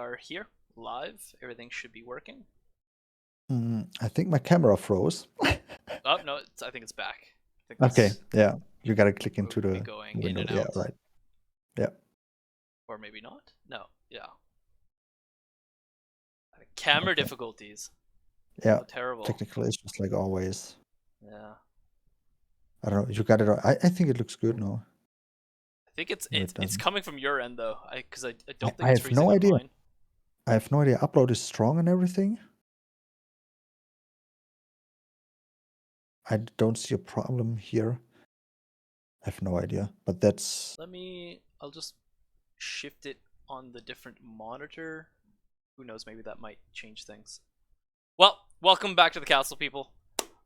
are here, live. Everything should be working. I think my camera froze. Oh, no, I think it's back. I think Okay, it's yeah. You gotta click into be the going in window. and Yeah, out. right. Yeah. Or maybe not. No, yeah. Camera Okay. difficulties. Yeah. Oh, terrible. Technical issues like always. Yeah. I don't know. You got it. I think it looks good now. I think it's Or it's it it's doesn't. coming from your end though. I I, don't think I it's have freezing no on idea. mine. I have no idea. Upload is strong and everything. I don't see a problem here. I have no idea. But that's I'll just shift it on the different monitor. Who knows, maybe that might change things. Well, welcome back to the castle, people.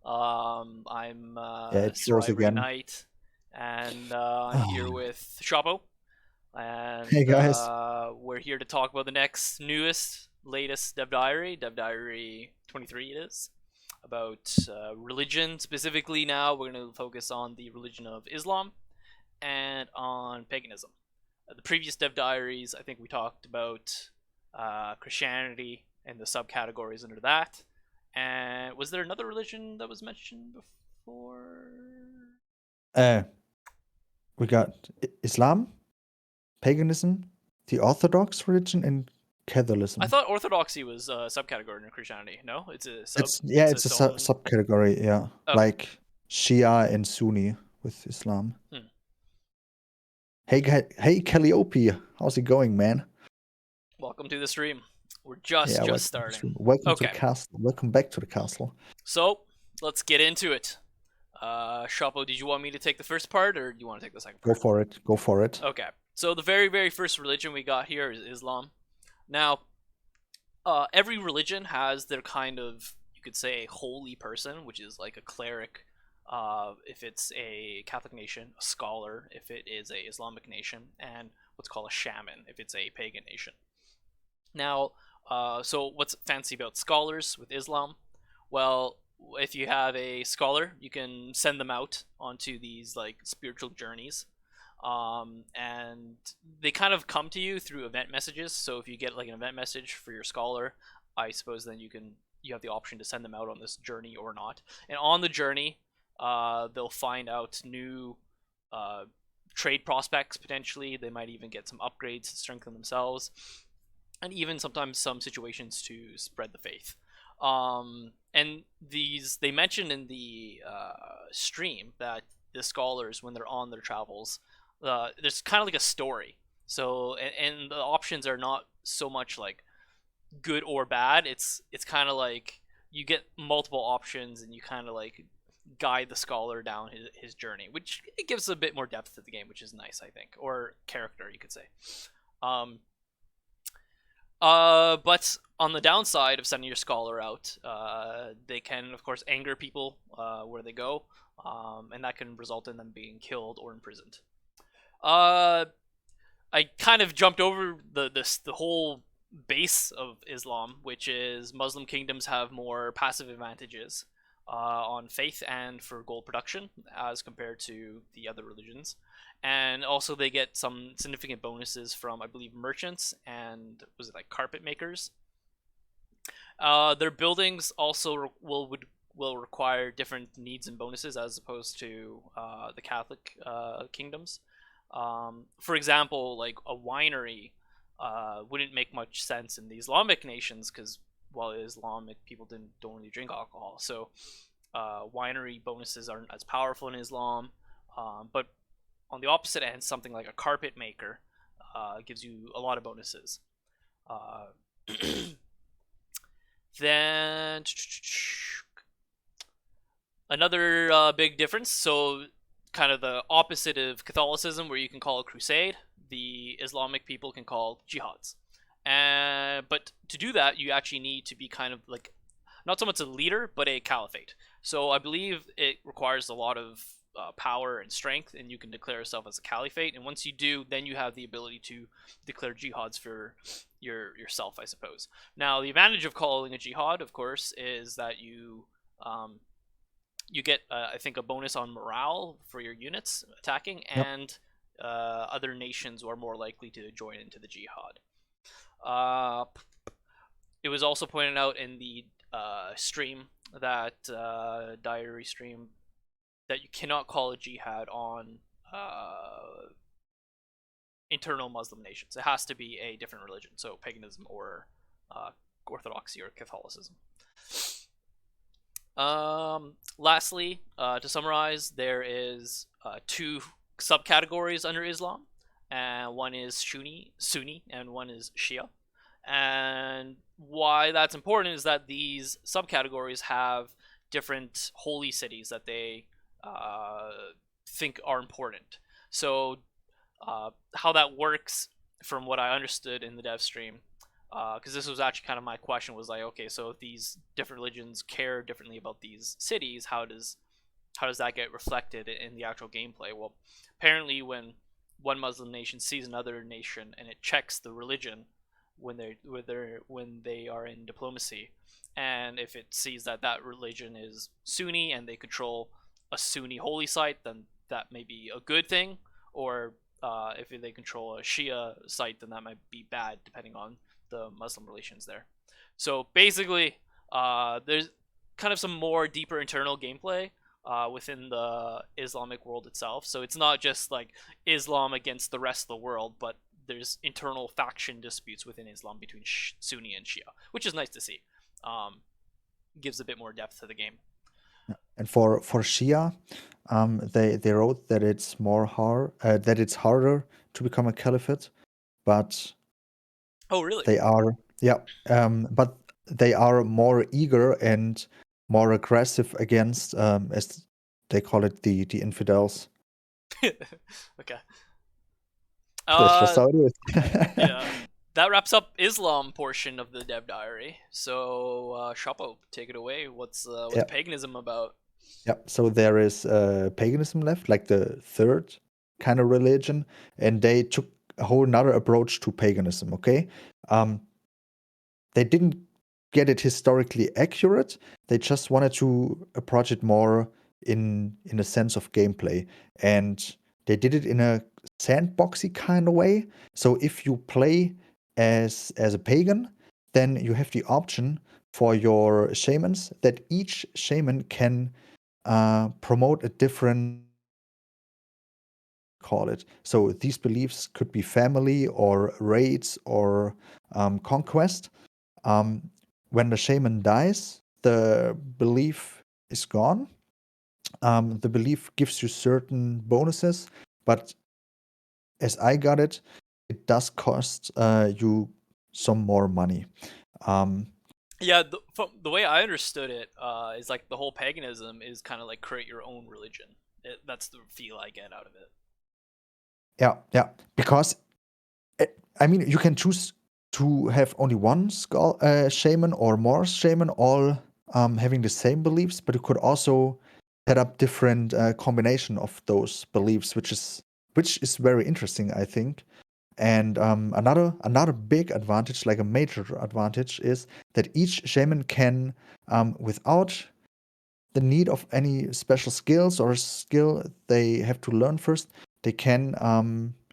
I'm yeah, it Sir froze Ivory again. Knight, and I'm here with Sh0ppo, Hey and guys. we're here to talk about the next, newest, latest DevDiary 23 it is, about religion. Specifically now, we're going to focus on the religion of Islam and on paganism. The previous DevDiaries, I think we talked about Christianity and the subcategories under that. And was there another religion that was mentioned before? Uh, we got Islam, paganism, the Orthodox religion, and I Catholicism. thought Orthodoxy was a subcategory in Christianity. No, it's a sub. It's It's a its own. subcategory. Yeah, Okay. like Shia and Sunni with Islam. Hmm. Hey, Calliope, how's it going, man? Welcome to the stream. We're Yeah, just welcome to the starting. stream. Welcome to the Okay, castle. Welcome back to the castle. so let's get into it. Sh0ppo, did you want me to take the first part, or do you want to take the second Go part? for it. Go for it. Okay. So the very first religion we got here is Islam. Now, every religion has their kind of, you could say, holy person, which is like a cleric. If it's a Catholic nation, a scholar if it is a Islamic nation, and what's called a shaman if it's a pagan nation. Now, so what's fancy about scholars with Islam? Well, if you have a scholar, you can send them out onto these like spiritual journeys, and they kind of come to you through event messages. So if you get like an event message for your scholar, I suppose then you have the option to send them out on this journey or not. And on the journey, they'll find out new uh, trade prospects potentially. They might even get some upgrades to strengthen themselves, and even sometimes some situations to spread the faith. And these they mentioned in the stream that the scholars, when they're on their travels, there's kind of like a story. So and the options are not so much like good or bad. It's kind of like you get multiple options and you kind of like guide the scholar down his journey, which it gives a bit more depth to the game, which is nice, I think, or character, you could say. Um, but on the downside of sending your scholar out, they can, of course, anger people where they go, and that can result in them being killed or imprisoned. Uh, I kind of jumped over the whole base of Islam, which is Muslim kingdoms have more passive advantages on faith and for gold production as compared to the other religions. And also, they get some significant bonuses from, I believe, merchants and was it like carpet makers. Their buildings also will require different needs and bonuses as opposed to the Catholic kingdoms. For example, like a winery wouldn't make much sense in the Islamic nations because while Islamic people don't really drink alcohol, so winery bonuses aren't as powerful in Islam. But on the opposite end, something like a carpet maker gives you a lot of bonuses. Uh, then another big difference. So kind of the opposite of Catholicism, where you can call a crusade, the Islamic people can call jihads. But to do that, you actually need to be kind of like not so much a leader, but a caliphate. So I believe it requires a lot of power and strength, and you can declare yourself as a caliphate. And once you do, then you have the ability to declare jihads for yourself, I suppose. Now, the advantage of calling a jihad, of course, is that you get, I think, a bonus on morale for your units attacking, Yep. and other nations are more likely to join into the jihad. Uh, it was also pointed out in the stream that diary stream that you cannot call a jihad on internal Muslim nations. It has to be a different religion, so paganism or Orthodoxy or Catholicism. Lastly, to summarize, there is two subcategories under Islam, and one is Sunni, and one is Shia. And why that's important is that these subcategories have different holy cities that they think are important. So, how that works, from what I understood in the dev stream, because this was actually kind of my question, was like, okay, so if these different religions care differently about these cities, how does that get reflected in the actual gameplay? Well, apparently, when one Muslim nation sees another nation and it checks the religion when they are in diplomacy, and if it sees that that religion is Sunni and they control a Sunni holy site, then that may be a good thing. Or if they control a Shia site, then that might be bad, depending on the Muslim relations there. So basically, there's kind of some more deeper internal gameplay within the Islamic world itself. So it's not just like Islam against the rest of the world, but there's internal faction disputes within Islam between Sunni and Shia, which is nice to see. Gives a bit more depth to the game. And for Shia, they wrote that it's that it's harder to become a caliphate, but Oh, really? they are but they are more eager and more aggressive against, as they call it, the infidels. Okay. That's just how it is. Yeah. That wraps up Islam portion of the Dev Diary. So, Sh0ppo, take it away. What's Yeah. paganism about? Yeah, so there is paganism left, like the third kind of religion, and they took a whole nother approach to paganism. Okay, they didn't get it historically accurate. They just wanted to approach it more in a sense of gameplay, and they did it in a sandboxy kind of way. So if you play as a pagan, then you have the option for your shamans that each shaman can promote a different, call it. So these beliefs could be family or raids or conquest. Um, when the shaman dies, the belief is gone. The belief gives you certain bonuses, but as I got it, it does cost you some more money. Um, Yeah, from the way I understood it, is like the whole paganism is kind of like create your own religion. That's the feel I get out of it. yeah, because I mean, you can choose to have only one shaman or more shaman, all having the same beliefs, but you could also set up different combination of those beliefs, which is very interesting, I think. And another big advantage, like a major advantage, is that each shaman can, without the need of any special skills or skill they have to learn first, they can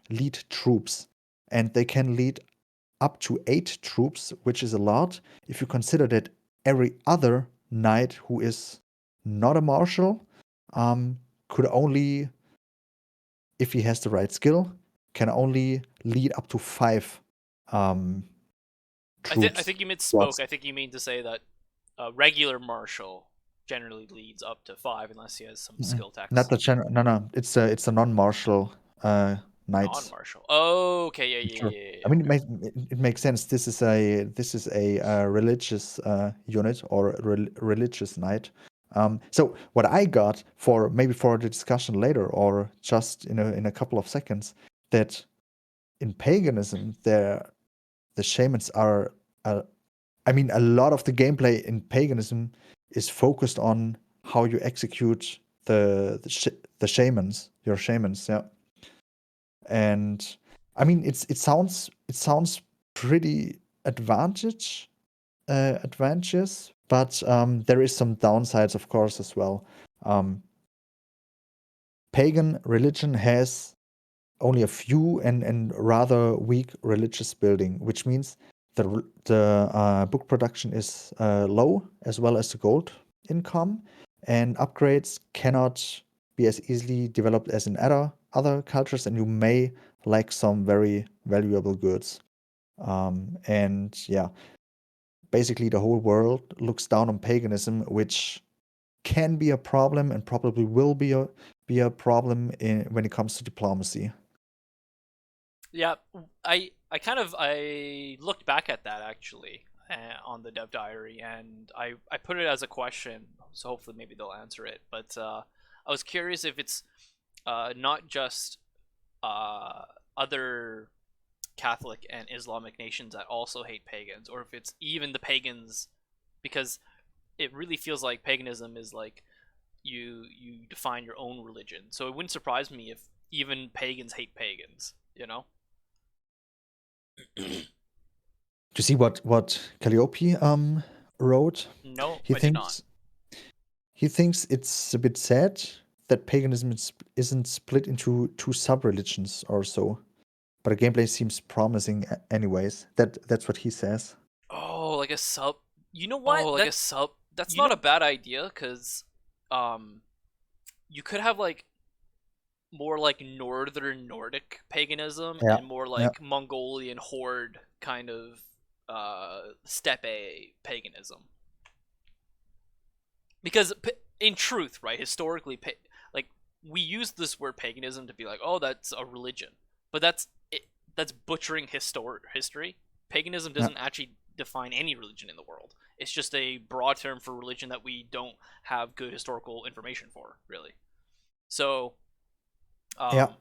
lead troops, and they can lead up to 8 troops, which is a lot if you consider that every other knight who is not a marshal could only, if he has the right skill, can only lead up to 5 I troops. think you misspoke. What's I think you mean to say that a regular marshal generally leads up to 5 unless he has some skill not techs. the general? No, it's a non-martial knights. Non-martial. Oh, okay, yeah, Sure. yeah, yeah, I yeah. mean, Okay. it makes sense. This is a religious unit or religious knight. So what I got for maybe for the discussion later or just in a couple of seconds, that in paganism the shamans are. I mean, a lot of the gameplay in paganism is focused on how you execute the shamans, your shamans. Yeah. And I mean, it sounds pretty advantageous, but there is some downsides, of course, as well. Um, Pagan religion has only a few and rather weak religious building, which means the book production is low, as well as the gold income, and upgrades cannot be as easily developed as in other cultures, and you may lack some very valuable goods. And yeah, basically the whole world looks down on paganism, which can be a problem and probably will be a problem when it comes to diplomacy. Yeah, I looked back at that actually on the DevDiary, and I put it as a question, so hopefully maybe they'll answer it. But I was curious if it's not just other Catholic and Islamic nations that also hate pagans, or if it's even the pagans, because it really feels like paganism is like you define your own religion. So it wouldn't surprise me if even pagans hate pagans, you know? To see what Calliope wrote, No, he I did not. thinks he thinks it's a bit sad that paganism isn't split into two sub-religions or so, but the gameplay seems promising anyways. That's what he says. Oh, like a sub. You know what? That's not a bad idea, because um you could have like more like northern Nordic paganism Yeah, and more yeah, like Mongolian horde kind of steppe paganism. Because in truth, right, historically, like we use this word paganism to be like, oh, that's a religion, but that's butchering history. Paganism yeah, doesn't actually define any religion in the world. It's just a broad term for religion that we don't have good historical information for, really. So, yeah. um,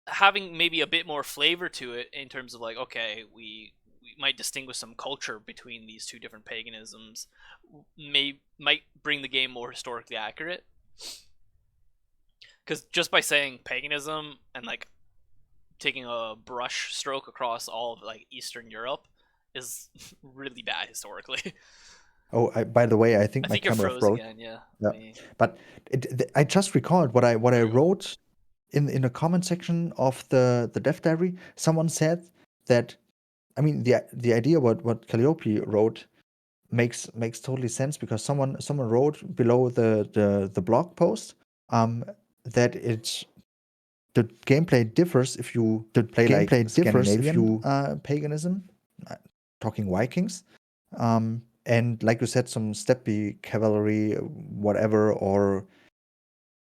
having maybe a bit more flavor to it in terms of like, okay, we might distinguish some culture between these two different paganisms, might bring the game more historically accurate. Because just by saying paganism and like taking a brush stroke across all of like Eastern Europe is really bad historically. Oh, by the way, I I think my think you're camera froze froze. again. Yeah, Yeah, me. but I just recalled what I wrote in the comment section of the Dev Diary. Someone said that, I mean, the idea what Calliope wrote makes totally sense, because someone wrote below the blog post that the gameplay differs if you play like Scandinavian paganism, uh, talking Vikings, and like you said, some steppe cavalry, whatever, or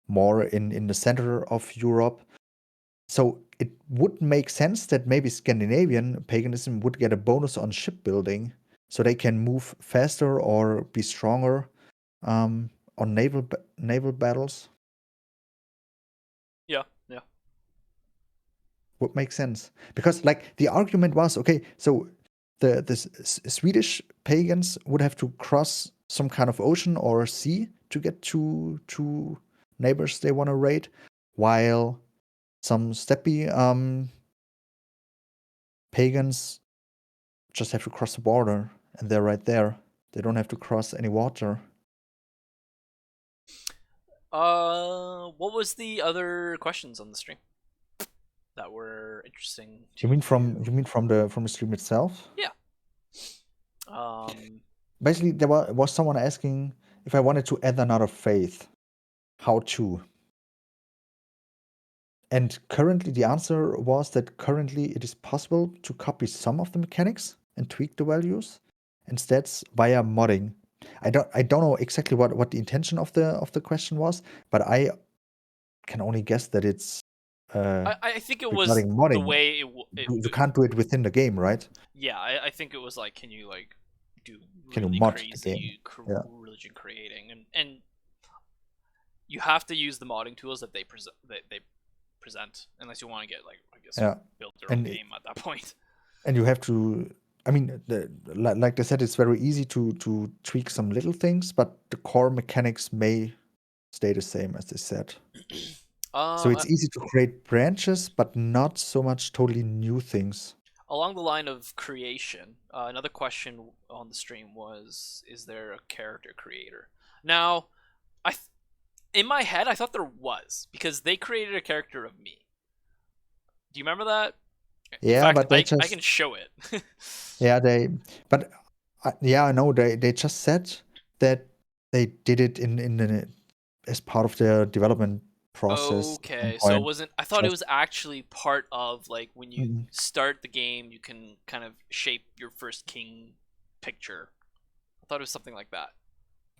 more in the center of Europe. So it would make sense that maybe Scandinavian paganism would get a bonus on shipbuilding, so they can move faster or be stronger on naval battles. Yeah, yeah. Would make sense, because like the argument was, okay, so the Swedish pagans would have to cross some kind of ocean or sea to get to neighbors they want to raid, while some steppe pagans just have to cross the border and they're right there. They don't have to cross any water. What was the other questions on the stream that were interesting to You you? mean from the stream itself? Yeah. Um. Basically, there was someone asking if I wanted to add another faith, how to. And currently, the answer was that currently it is possible to copy some of the mechanics and tweak the values, and that's via modding. I don't know exactly what the intention of the question was, but I can only guess that it's I think it was regarding the modding. way You can't do it within the game, right? yeah, I think it was like, can you like do Can you really mod the game? crazy Yeah. religion creating, and you have to use the modding tools that they present, unless you want to get like, I guess, Yeah. build your own And game at that point. and you have to, I mean, like I said, it's very easy to tweak some little things, but the core mechanics may stay the same as they said. So Uh, it's easy to create branches, but not so much totally new things. Along the line of creation, another question on the stream was, is there a character creator? Now, in my head, I thought there was, because they created a character of me. Do you remember that? In Yeah, fact, but they I can just show it. yeah but yeah, I know they just said that they did it as part of their development process at some Okay, so it point. wasn't. I thought it Just was actually part of like when you Mhm. start the game, you can kind of shape your first king picture. I thought it was something like that.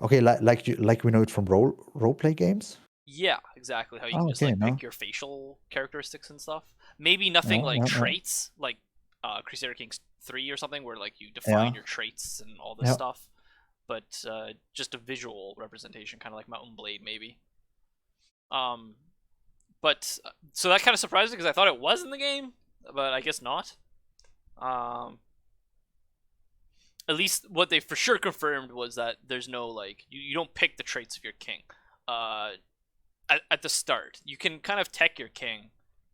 Okay, like we know it from role play games. Yeah, exactly. How you can Oh, just okay, like no, pick your facial characteristics and stuff. Maybe nothing yeah, like yeah, yeah, traits, like Crusader Kings 3 or something, where like you define yeah, your traits and all this yeah. stuff. But just a visual representation, kind of like Mountain Blade, maybe. Um, but so that kind of surprised me because I thought it was in the game, but I guess not. Um, at least what they for sure confirmed was that there's no like you don't pick the traits of your king. Uh, at the start, you can kind of tech your king,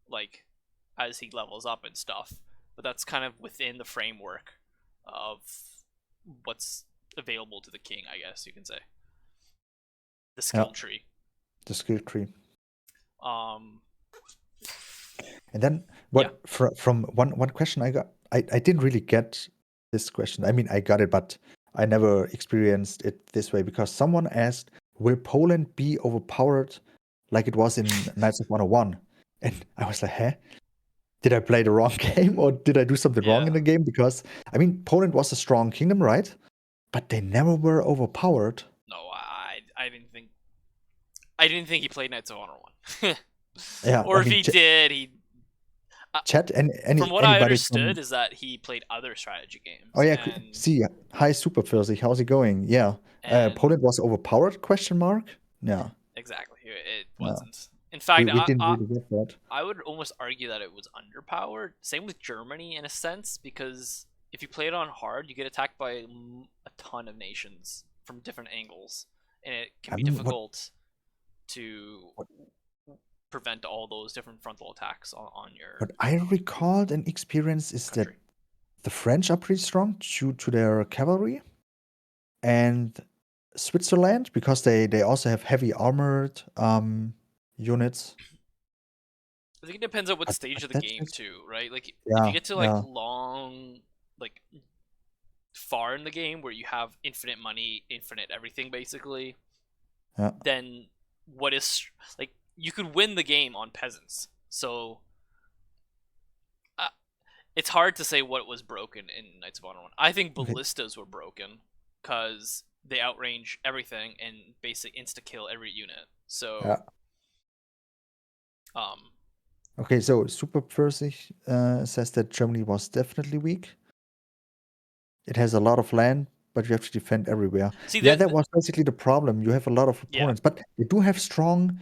like as he levels up and stuff, but that's kind of within the framework of what's available to the king. I guess you can say the Yeah, skill tree. the skill tree. Um, And then yeah, what from one question I got, I didn't really get this question. I mean, I got it, but I never experienced it this way because someone asked, "Will Poland be overpowered like it was in Knights of 101?" And I was like, "Huh? Did I play the wrong game or did I do something wrong yeah. in the game?" Because I mean, Poland was a strong kingdom, right? But they never were overpowered. No, I didn't think he played Knights of Honor one. Yeah, I Or if mean, he did, he chat and from what I anybody understood from. is that he played other strategy Oh games yeah, see, hi super Pfirsich, how's it going? Yeah, and Poland was overpowered? Question mark. Yeah, exactly it yeah. wasn't. In We fact, we didn't really get that. I would almost argue that it was underpowered. Same with Germany in a sense because if you play it on hard, you get attacked by a ton of nations from different angles, and it can I be mean, difficult to what prevent all those different frontal attacks on your what I recalled and experienced is that country. the French are pretty strong due to their cavalry, and Switzerland because they also have heavy armored units. I think it depends on what stage But of the that's game it. too, right? Like if you Yeah, get to like yeah, long, like far in the game where you have infinite money, infinite everything basically, yeah. then what is like you could win the game on peasants. So uh, it's hard to say what was broken in Knights of Honor 1. I think Okay. ballistas were broken because they outrange everything and basically insta kill every unit. So Yeah. um Okay. So Super Pfirsich says that Germany was definitely weak. It has a lot of land, but you have to defend everywhere. see Yeah, that was basically the problem. You have a lot of yeah, opponents, but they do have strong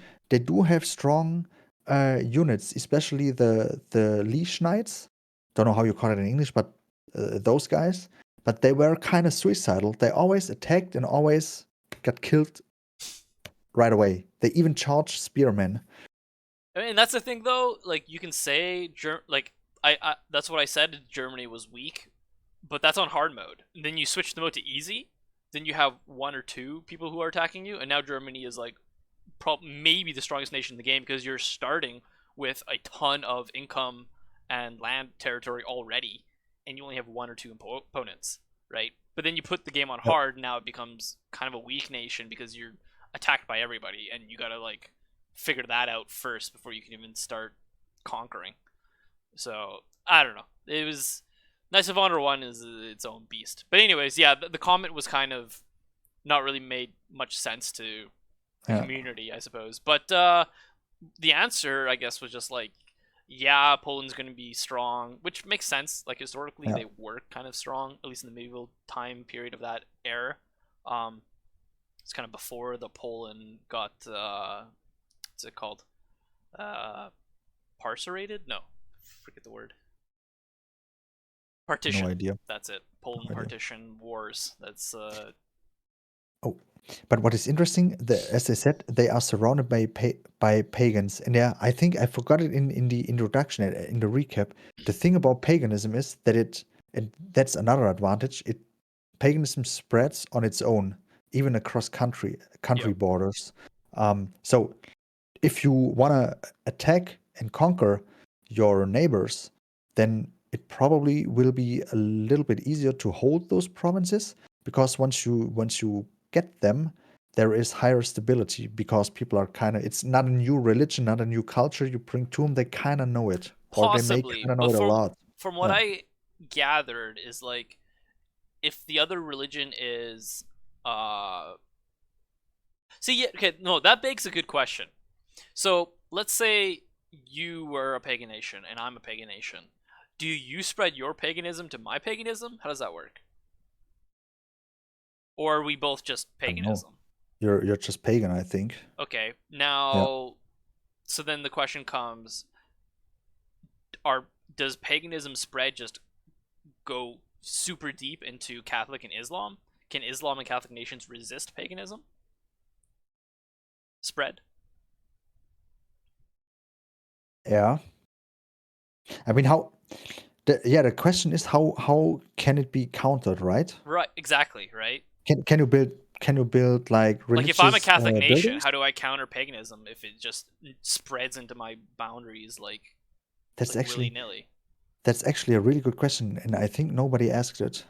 units, especially the Leash Knights. Don't know how you call it in English, but those guys. But they were kind of suicidal. They always attacked and always got killed right away. They even charged spearmen. and that's the thing though, like you can say like I that's what I said Germany was weak, but that's on hard mode. And then you switch the mode to easy, then you have one or two people who are attacking you, and now Germany is like maybe the strongest nation in the game because you're starting with a ton of income and land territory already, and you only have one or two opponents, right? But then you put the game on Yeah, hard, now it becomes kind of a weak nation because you're attacked by everybody, and you gotta like figure that out first before you can even start conquering. So I don't know. It was Knights of Honor One is its own beast. But anyways, yeah, the comment was kind of not really made much sense to the yeah, community, I suppose. But the answer, I guess, was just like, yeah, Poland's going to be strong, which makes sense. Like historically, yeah. they were kind of strong, at least in the medieval time period of that era. Um, it's kind of before the Poland got what's it called? Uh, Parcerated? No, forget the word. No Partition. idea. That's it. Poland No idea. partition wars. That's Oh, but what is interesting, as I said, they are surrounded by pagans, and yeah, I think I forgot it in the introduction, in the recap. The thing about paganism is that and that's another advantage. Paganism spreads on its own, even across country yep. borders. So if you want to attack and conquer your neighbors, then it probably will be a little bit easier to hold those provinces, because once you get them, there is higher stability, because people are kind of, it's not a new religion, not a new culture you bring to them. They kind of know it, or they may Possibly, kind of know but it a lot. from what Yeah. I gathered is like if the other religion is see, yeah, okay, no, that begs a good question. So let's say you were a pagan nation and I'm a pagan nation. Do you spread your paganism to my paganism? How does that work? Or are we both just I don't know. paganism? You're just pagan, I think. Okay, Yeah. now, so then the question comes: Are does paganism spread just go super deep into Catholic and Islam? Can Islam and Catholic nations resist paganism spread? Yeah. I mean, the question is how can it be countered, right? Right, exactly, right? Can you build like Like if I'm a religious Catholic nation, buildings? how do I counter paganism if it just spreads into my boundaries That's like willy actually nilly? that's actually a really good question, and I think nobody asked it.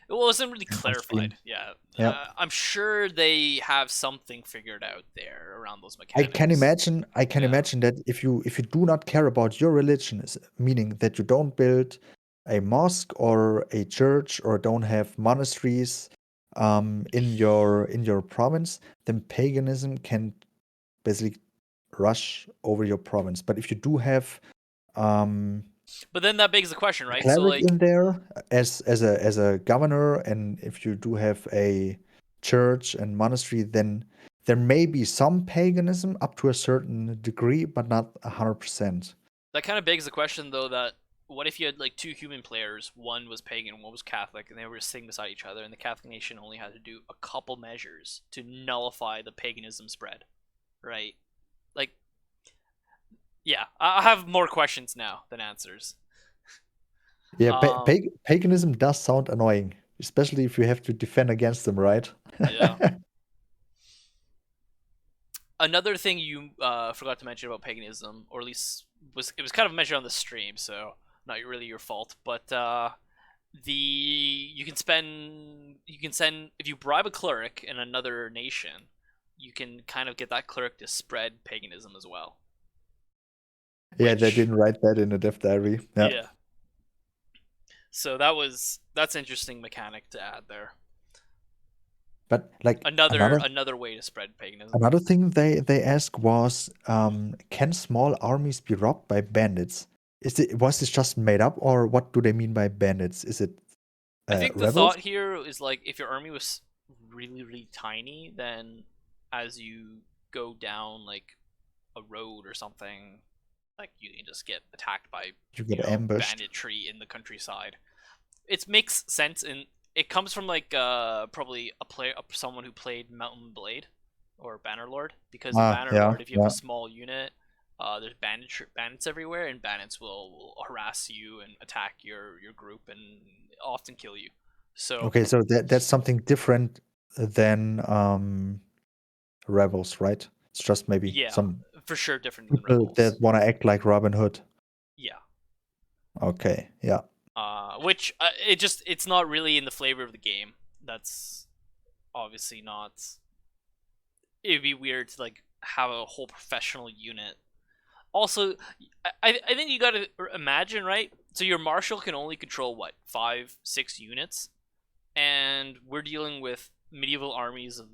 It wasn't really On stream. clarified. Yeah, Yeah. I'm sure they have something figured out there around those I can mechanics. imagine I can Yeah. imagine that if you do not care about your religion, meaning that you don't build a mosque or a church or don't have monasteries in your province, then paganism can basically rush over your province. But if you do have um But then that begs the question, a right? So cleric like in there as a governor, and if you do have a church and monastery, then there may be some paganism up to a certain degree, but not 100%. that kind of begs the question though that what if you had like two human players, one was pagan, one was Catholic, and they were sitting beside each other, and the Catholic nation only had to do a couple measures to nullify the paganism spread, right? Like, yeah, I have more questions now than answers. Yeah, Um, paganism does sound annoying, especially if you have to defend against them, right? yeah. Another thing you forgot to mention about paganism, or at least was kind of mentioned on the stream, so not really your fault, but the you can send if you bribe a cleric in another nation, you can kind of get that cleric to spread paganism as well. Yeah, they Which didn't write that in the dev diary. Yeah. yeah, so that's interesting mechanic to add there. But like Another another another way to spread paganism. another thing they asked was, can small armies be robbed by bandits? Was this just made up, or what do they mean by bandits? Is it I think the rebels? thought here is like if your army was really tiny, then as you go down like a road or something, like you can just get attacked by You get ambushed. banditry in the countryside. It makes sense, and it comes from like probably someone who played Mountain Blade or Bannerlord, because in Yeah, Bannerlord if you have a yeah. small unit, there's bandits everywhere, and bandits will harass you and attack your group and often kill you. So Okay, so that's something different than rebels, right? It's just maybe yeah, some for sure different than people that rebels. want to act like Robin Hood. Yeah. Okay, yeah. Which it's not really in the flavor of the game. That's obviously not. It'd be weird to like have a whole professional unit. Also, I think you gotta imagine, right? So your marshal can only control what 5-6 units, and we're dealing with medieval armies of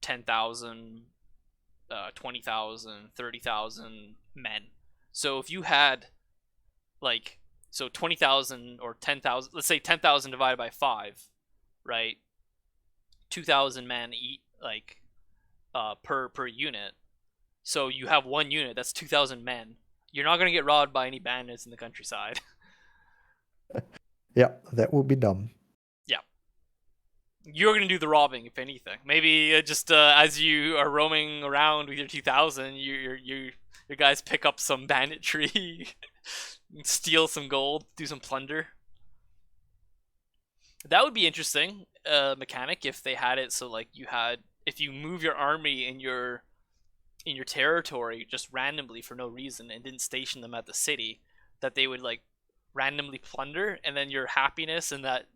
10,000, 20,000, 30,000 men. So if you had like 20,000 or 10,000, let's say 10,000 divided by 5, right? 2,000 men eat like per unit. So you have one unit that's 2,000 men. You're not going to get robbed by any bandits in the countryside. Yeah, that would be dumb. Yeah. You're going to do the robbing if anything. Maybe just as you are roaming around with your 2,000, your guys pick up some banditry, steal some gold, do some plunder. That would be interesting mechanic if they had it so like you had if you move your army in your territory just randomly for no reason and didn't station them at the city, that they would like randomly plunder, and then your happiness in that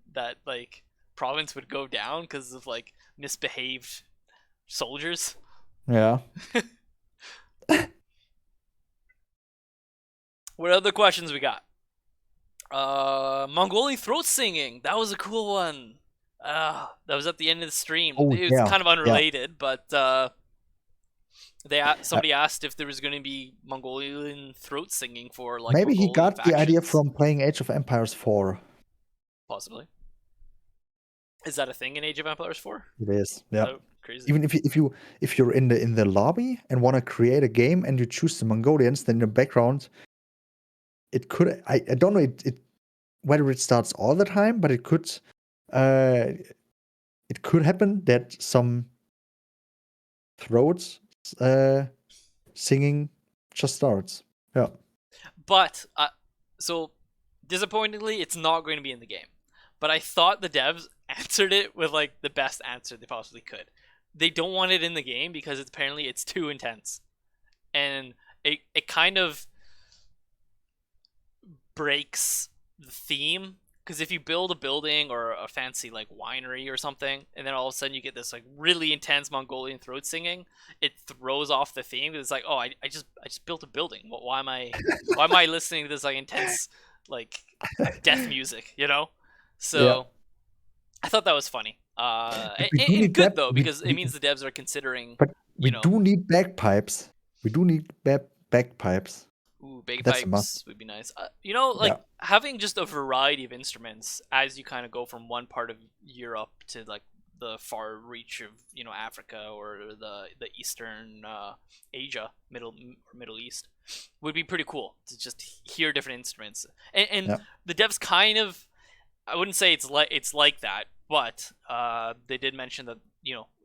like province would go down because of like misbehaved soldiers. Yeah. What other questions we got? Mongolian throat singing. That was a cool one. That was at the end of the stream. Oh, It was yeah. kind of Yeah. unrelated, but somebody asked if there was going to be Mongolian throat singing for like Maybe he Mongolian got the idea factions. from playing Age of Empires 4. Possibly. Is that a thing in Age of Empires 4? It is. Yeah. Oh, crazy. Even if you're in the lobby and want to create a game and you choose the Mongolians, then in the background, it could. I don't know whether it starts all the time, but it could happen that some throat singing just starts. Yeah. But so disappointingly, it's not going to be in the game. But I thought the devs answered it with like the best answer they possibly could. They don't want it in the game because apparently it's too intense, and it kind of breaks the theme. Because if you build a building or a fancy like winery or something, and then all of a sudden you get this like really intense Mongolian throat singing, it throws off the theme. It's like, oh, I just built a building. Why am I listening to this like intense like death music? You know? So Yeah. I thought that was funny. We do And need good that. though, because it means the devs are considering. But we You know, do need bagpipes. We do need bagpipes. ooh, That's a must. bagpipes would be nice. You know, like Yeah. having just a variety of instruments as you kind of go from one part of Europe to like the far reach of Africa or the Eastern Asia, Middle East, would be pretty cool to just hear different instruments. And Yeah. the devs kind of, I wouldn't say it's like that, but they did mention that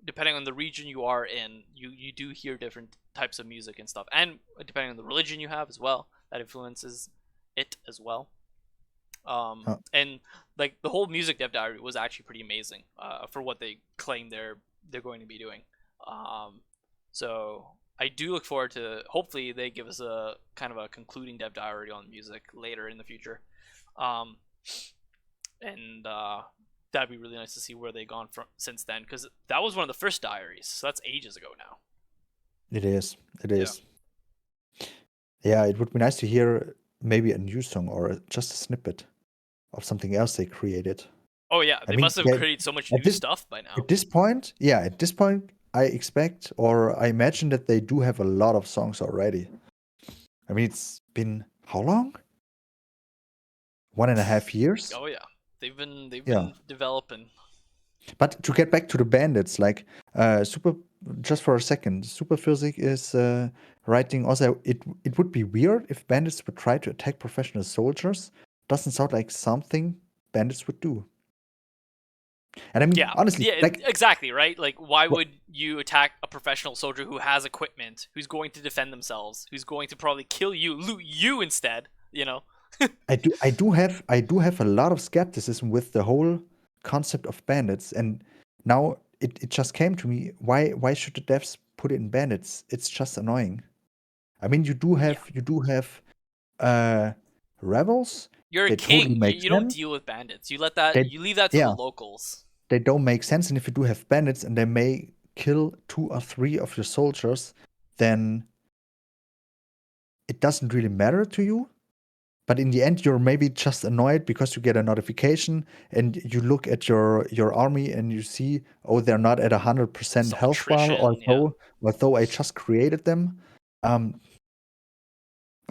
depending on the region you are in, you do hear different types of music and stuff, and depending on the religion you have as well, that influences it as well. Huh. And like the whole music DevDiary was actually pretty amazing for what they claim they're going to be doing. So I do look forward to, hopefully they give us a kind of a concluding DevDiary on music later in the future. And that'd be really nice to see where they've gone from since then, because that was one of the first diaries, so that's ages ago now. It is. It is. Yeah, it would be nice to hear maybe a new song or just a snippet of something else they created. Oh yeah, they must have created so much new stuff by now. At this point, I expect or I imagine that they do have a lot of songs already. I mean, it's been how long? 1.5 years? Oh yeah, they've been Yeah. developing. But to get back to the bandits, like just for a second, Super Physic is writing also. It would be weird if bandits would try to attack professional soldiers. Doesn't sound like something bandits would do. And I mean, honestly, like exactly, right? Like, why would you attack a professional soldier who has equipment, who's going to defend themselves, who's going to probably kill you, loot you instead? You know. I do have a lot of skepticism with the whole concept of bandits, and now it just came to me. Why should the devs put it in bandits? It's just annoying. I mean, you do have rebels. You're a king. You don't deal with bandits. You leave that to the locals. They don't make sense, and if you do have bandits and they may kill 2 or 3 of your soldiers, then it doesn't really matter to you. But in the end, you're maybe just annoyed because you get a notification and you look at your army and you see, oh, they're not at 100% health bar, although I just created them.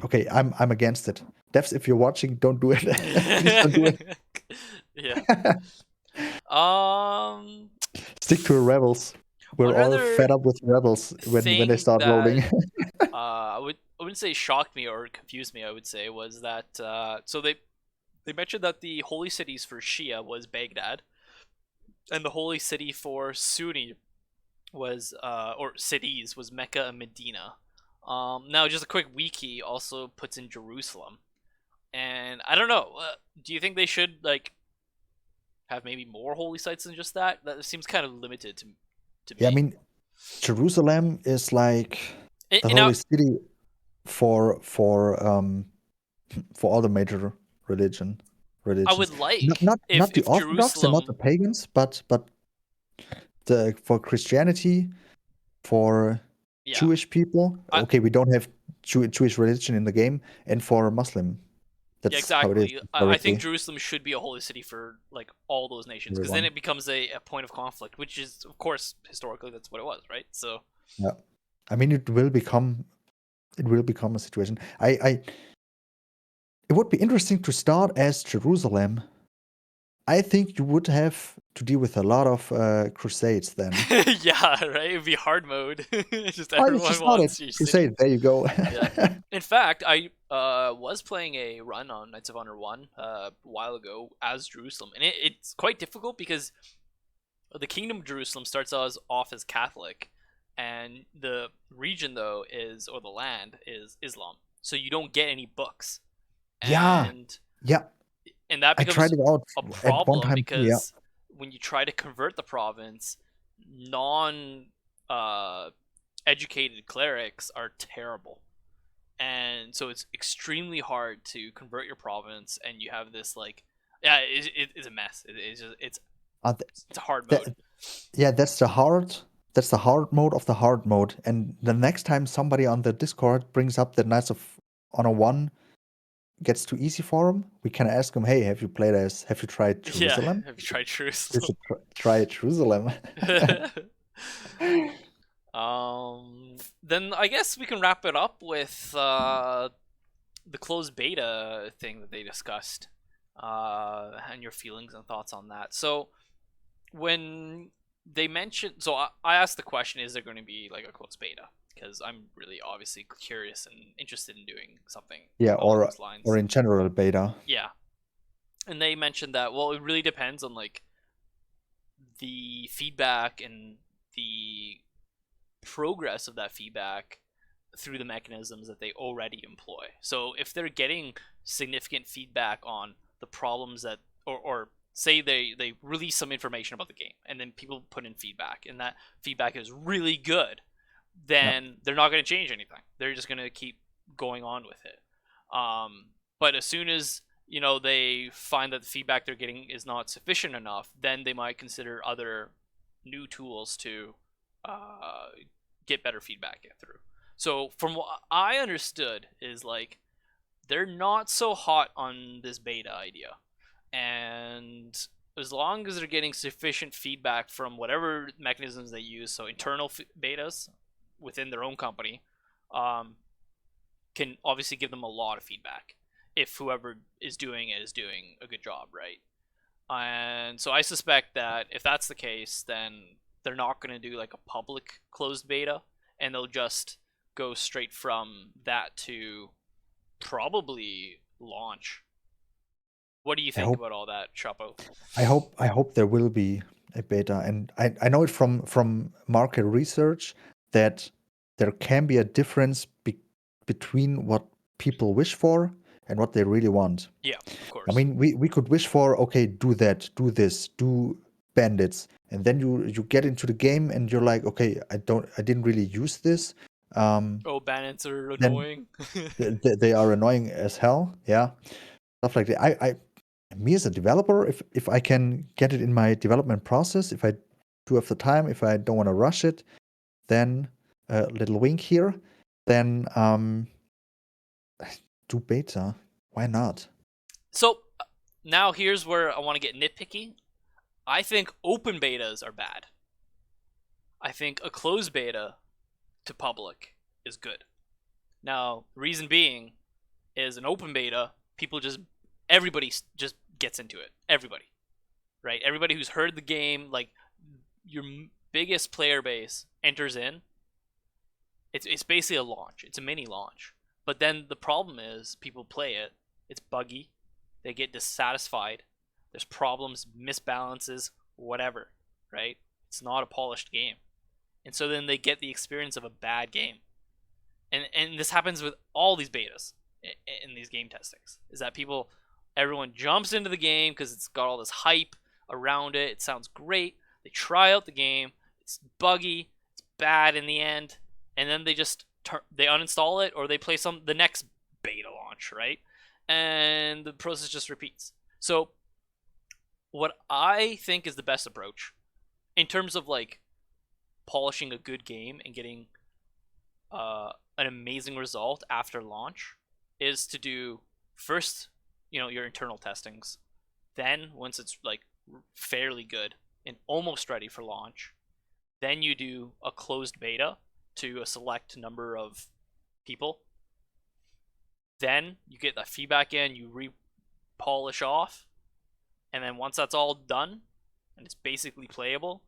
Okay, I'm against it. Devs, if you're watching, don't do it. Please don't do it. Yeah. Stick to rebels. We're all fed up with rebels when they start rolling. I wouldn't say shocked me or confused me. I would say was that so they mentioned that the holy cities for Shia was Baghdad, and the holy city for Sunni was or cities was Mecca and Medina. Now just a quick wiki also puts in Jerusalem, and I don't know. Do you think they should like have maybe more holy sites than just that? That seems kind of limited to me. Yeah, I mean, Jerusalem is like the holy city for all the major religion. I Religions. would Not like not not the if Orthodox and not the Jerusalem, pagans, but the for Christianity, for yeah, Jewish people. I, Okay, we don't have Jewish religion in the game, and for Muslim. yeah, That's how it is exactly. I think historically. Jerusalem should be a holy city for like all those nations, because then Everyone. it becomes a point of conflict, which is, of course, historically that's what it was, right? So Yeah. I mean, it will become a situation. It would be interesting to start as Jerusalem. I think you would have to deal with a lot of crusades then. yeah, right. It'd be hard mode. Just Oh, you everyone just started wants your city. crusade. There you go. Yeah. In fact, I was playing a run on Knights of Honor One a while ago as Jerusalem, and it's quite difficult because the Kingdom of Jerusalem starts us off as Catholic, and the region though is, or the land is, Islam. So you don't get any books, Yeah, and yeah. that I tried becomes it out a at one problem time too. Yeah, because when you try to convert the province, non educated clerics are terrible, and so it's extremely hard to convert your province, and you have this like, yeah, it's a mess. It's just uh, it's a hard th- mode. yeah. That's the hard. That's the hard mode of the hard mode. And the next time somebody on the Discord brings up the Knights of Honor One gets too easy for him, we can ask him, "Hey, have you played as? Have you tried Yeah, Jerusalem? have you tried You Jerusalem? should try Jerusalem." Then I guess we can wrap it up with the closed beta thing that they discussed, and your feelings and thoughts on that. So when they mentioned, so I asked the question, is there going to be like a closed beta? Because I'm really obviously curious and interested in doing something Yeah, along or those lines. in general beta. Yeah, and they mentioned that, well, it really depends on like the feedback and the progress of that feedback through the mechanisms that they already employ. So if they're getting significant feedback on the problems that, or say they release some information about the game and then people put in feedback and that feedback is really good, Yeah, then they're not going to change anything. They're just going to keep going on with it. But as soon as they find that the feedback they're getting is not sufficient enough, then they might consider other new tools to uh, get better feedback through. So from what I understood is like they're not so hot on this beta idea, and as long as they're getting sufficient feedback from whatever mechanisms they use, so internal betas within their own company, um, can obviously give them a lot of feedback if whoever is doing it is doing a good job, right? And so I suspect that if that's the case, then they're not going to do like a public closed beta, and they'll just go straight from that to probably launch. What do you I think hope about all that, Sh0ppo? I hope there will be a beta, and I know it from market research that there can be a difference between what people wish for and what they really want. Yeah, of I course. mean, we could wish for, okay, do that, do this, do bandits, and then you get into the game and you're like, okay, I didn't really use this. Oh, bandits are Then annoying. they are annoying as hell. Yeah, stuff like that. Me as a developer, if I can get it in my development process, if I do have the time, if I don't want to rush it, then a little wink here, then do beta. Why not? So now here's where I want to get nitpicky. I think open betas are bad. I think a closed beta to public is good. Now, the reason being is an open beta, everybody just gets into it. Everybody, right? Everybody who's heard the game, like your biggest player base enters in. It's basically a launch. It's a mini launch. But then the problem is people play it. It's buggy. They get dissatisfied. There's problems, misbalances, whatever, right? It's not a polished game. And so then they get the experience of a bad game. And this happens with all these betas in these game testings. Is that everyone jumps into the game because it's got all this hype around it. It sounds great. They try out the game. It's buggy. It's bad in the end, and then they just they uninstall it or they play the next beta launch, right? and the process just repeats. So what I think is the best approach in terms of like polishing a good game and getting an amazing result after launch is to do first, your internal testings. Then once it's like fairly good and almost ready for launch, then you do a closed beta to a select number of people. Then you get that feedback in, you re-polish off, and then once that's all done and it's basically playable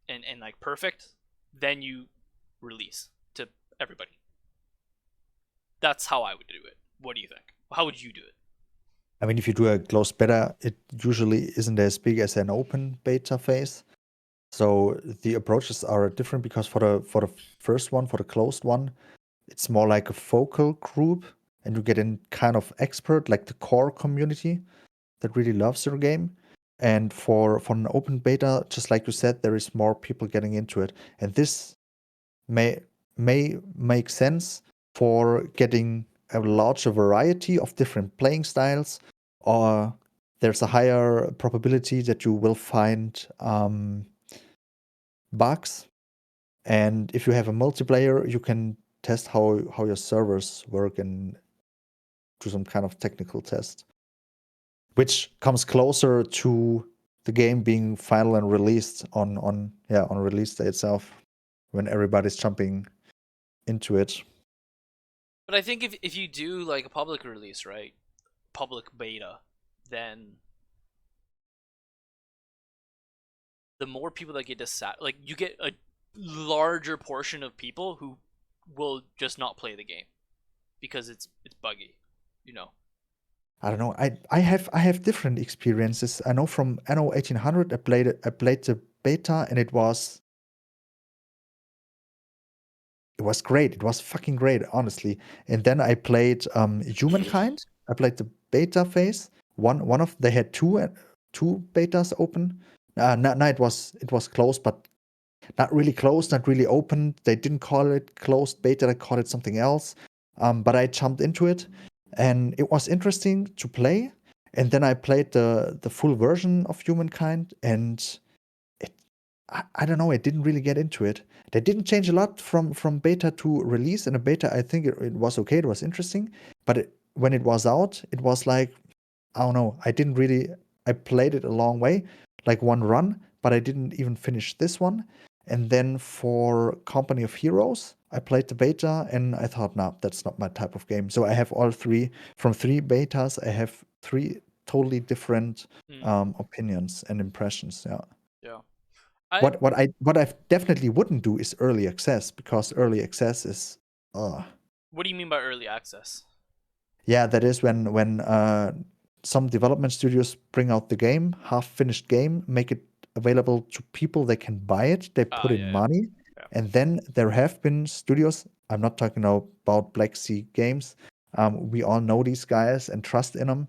and like perfect, then you release to everybody. That's how I would do it. What do you think? How would you do it? I mean, if you do a closed beta, it usually isn't as big as an open beta phase. So the approaches are different because for the first one, for the closed one, it's more like a focal group, and you get in kind of expert, like the core community that really loves your game. And for an open beta, just like you said, there is more people getting into it, and this may make sense for getting a larger variety of different playing styles, or there's a higher probability that you will find bugs. And if you have a multiplayer, you can test how your servers work and do some kind of technical test, which comes closer to the game being final and released on release day itself, when everybody's jumping into it. But I think if you do like a public release, right? Public beta, then the more people that get like you get a larger portion of people who will just not play the game because it's buggy, you know. I don't know. I have different experiences. I know from Anno 1800, I played the beta, and it was great. It was fucking great, honestly. And then I played Humankind. I played the beta phase. One of they had two betas open. No, it was closed, but not really closed, not really open. They didn't call it closed beta. They called it something else. But I jumped into it, and it was interesting to play. And then I played the full version of Humankind, and I don't know, I didn't really get into it. They didn't change a lot from beta to release. In a beta, I think it was okay, it was interesting. But when it was out, it was like, I don't know, I played it a long way, like one run, but I didn't even finish this one. And then for Company of Heroes, I played the beta, and I thought, nah, that's not my type of game. So I have all three, from three betas, I have three totally different opinions and impressions. Yeah. Yeah. What I definitely wouldn't do is early access, because early access is What do you mean by early access? yeah, that is when some development studios bring out the game, half finished game, make it available to people, they can buy it, they put in Yeah. money. Yeah. And then there have been studios, I'm not talking now about Black Sea Games, we all know these guys and trust in them.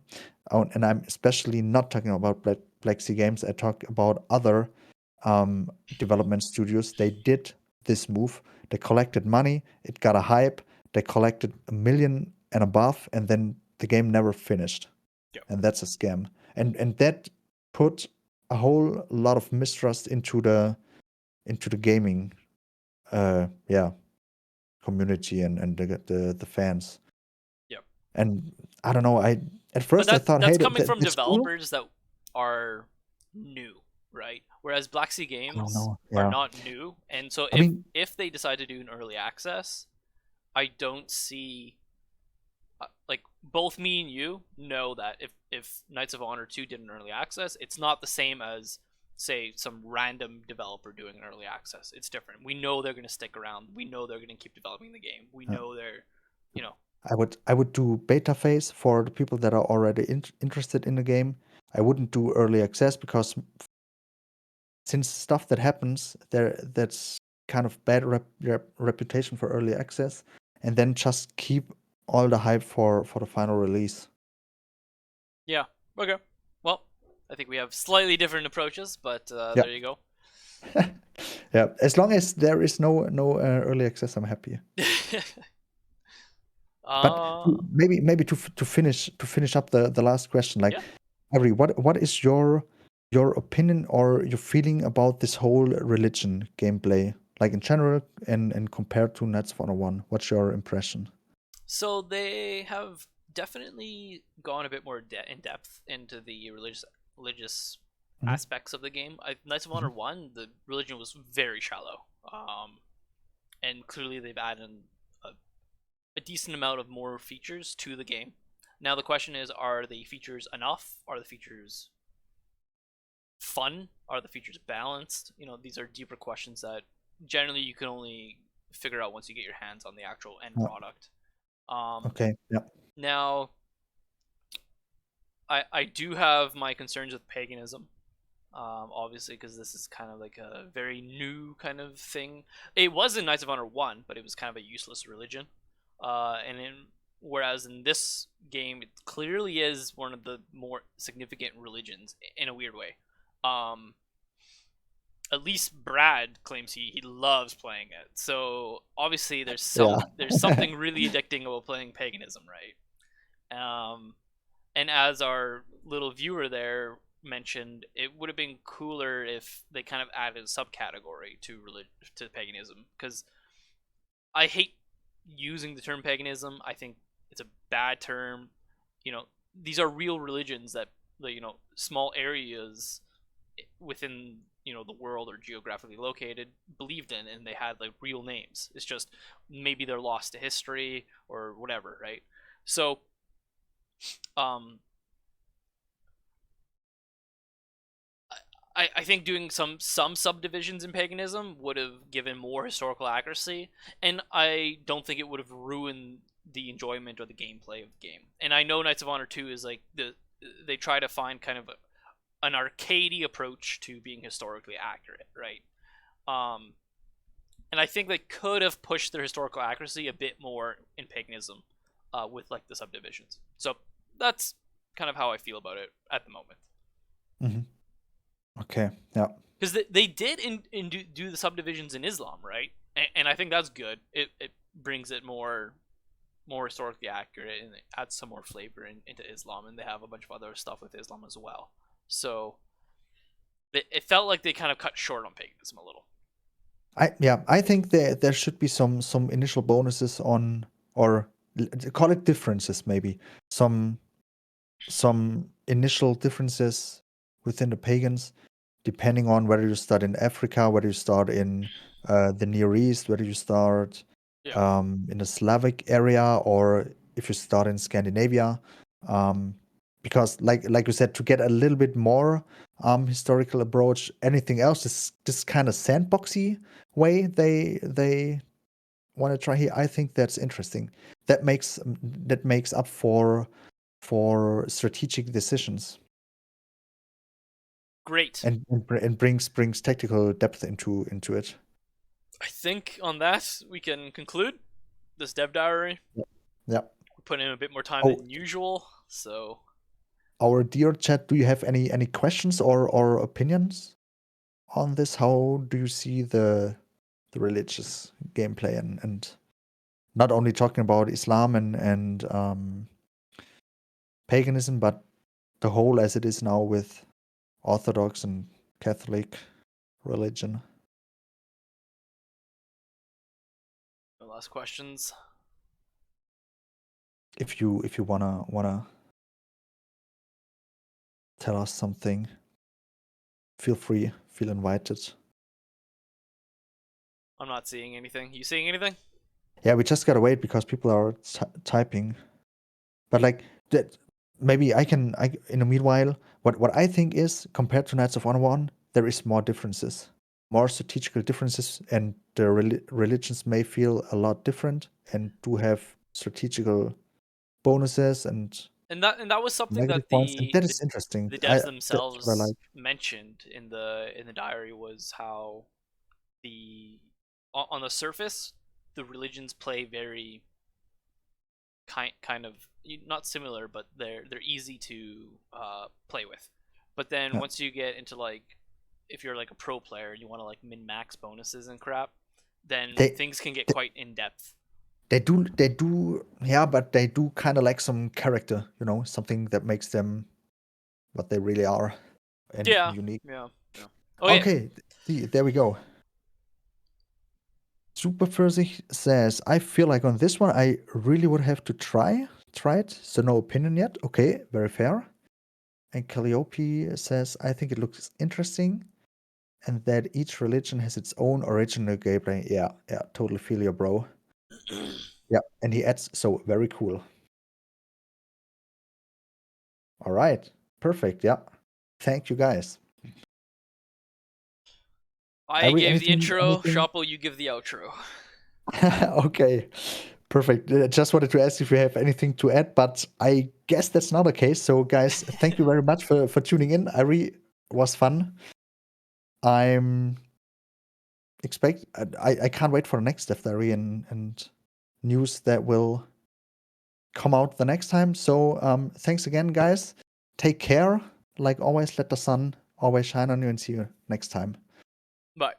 And I'm especially not talking about Black Sea Games, I talk about other development studios. They did this move. They collected money. It got a hype. They collected 1 million and above, and then the game never finished. Yep. And that's a scam. And that put a whole lot of mistrust into the gaming, community and the fans. Yep. And I don't know. At But first I thought, hey, that's coming from that's cool. developers that are new, right? Whereas Black Sea I don't Games know. are Yeah. not new, and so I mean, if they decide to do an early access, I don't see like both me and you know that if Knights of Honor 2 did an early access, it's not the same as say some random developer doing an early access. It's different. We know they're going to stick around. We know they're going to keep developing the game. We know they're, you know. I would do beta phase for the people that are already interested in the game. I wouldn't do early access, because since stuff that happens there, that's kind of bad reputation for early access, and then just keep all the hype for the final release. Yeah. Okay. Well, I think we have slightly different approaches, but Yeah. there you go. Yeah, as long as there is no early access, I'm happy. But Uh, maybe to finish up the last question, like, yeah. Ivory, what is your opinion or your feeling about this whole religion gameplay, like in general and compared to Knights of Honor 1? What's your impression? So they have definitely gone a bit more in depth into the religious Hmm. aspects of the game. Knights of Hmm. Honor 1, the religion was very shallow. And clearly they've added a, a decent amount of more features to the game. Now the question is, are the features enough? Are the features fun? Are the features balanced? These are deeper questions that generally you can only figure out once you get your hands on the actual end Yeah. product. Um, Okay. Yeah. Now, I do have my concerns with paganism, obviously, because this is kind of like a very new kind of thing. It was in Knights of Honor 1, but it was kind of a useless religion. Whereas in this game, it clearly is one of the more significant religions in a weird way. Um, at least Brad claims he loves playing it. So obviously Yeah. there's something really addicting about playing paganism, right? And as our little viewer there mentioned, it would have been cooler if they kind of added a subcategory to paganism, because I hate using the term paganism. I think it's a bad term. These are real religions that small areas within the world or geographically located believed in, and they had like real names. It's just maybe they're lost to history or whatever, right? So um I think doing some subdivisions in paganism would have given more historical accuracy, and I don't think it would have ruined the enjoyment or the gameplay of the game. And I know Knights of Honor 2 is like they try to find kind of an arcadey approach to being historically accurate, right? Um, and I think they could have pushed their historical accuracy a bit more in paganism, with like the subdivisions. So that's kind of how I feel about it at the moment. Hmm. Okay. Yeah. Because they did do the subdivisions in Islam, right? And I think that's good. It brings it more historically accurate, and it adds some more flavor into Islam, and they have a bunch of other stuff with Islam as well. So it felt like they kind of cut short on paganism a little. I think there should be some initial bonuses on, or call it differences, maybe some some initial differences within the pagans, depending on whether you start in Africa, whether you start in the Near East, whether you start Yeah. in the Slavic area, or if you start in Scandinavia. Um, because, like you said, to get a little bit more historical approach, anything else is this kind of sandboxy way they want to try here. I think that's interesting. That makes up for strategic decisions, Great. and brings tactical depth into it. I think on that we can conclude this dev diary. Yeah. We put in a bit more time Oh, than usual, so our dear chat, do you have any questions or opinions on this? How do you see the religious gameplay, and not only talking about Islam and paganism, but the whole as it is now with Orthodox and Catholic religion? no last questions. If you wanna tell us something, feel free, feel invited. I'm not seeing anything. You seeing anything? Yeah, we just gotta wait because people are typing. But like that, maybe I in the meanwhile, what I think is, compared to Knights of Honor 1, there is more differences, more strategical differences, and the religions may feel a lot different and do have strategical bonuses and And that was something negative that points, and that is interesting. the I devs That's what I themselves like. mentioned in the diary, was how the on the surface the religions play very kind of not similar, but they're easy to play with. But then Yeah. once you get into like, if you're like a pro player and you want to like min max bonuses and crap, then They things can get quite in depth. They do, yeah, but they do kind of lack some character, you know, something that makes them what they really are and Yeah. unique. Yeah. Okay. Okay, there we go. Super Furzy says, I feel like on this one I really would have to try it. So no opinion yet. Okay, very fair. And Calliope says, I think it looks interesting and that each religion has its own original gameplay. Yeah, totally feel you, bro. Yeah, and he adds, so very cool. All right, perfect. Yeah, thank you guys. I Ivory, gave the anything? intro. Sh0ppo, you give the outro. Okay, perfect. Just wanted to ask if you have anything to add, but I guess that's not the case. So, guys, thank you very much for tuning in. Ivory was fun. I'm I can't wait for the next DevDiary and news that will come out the next time. So, thanks again, guys. Take care. Like always, let the sun always shine on you, and see you next time. Bye.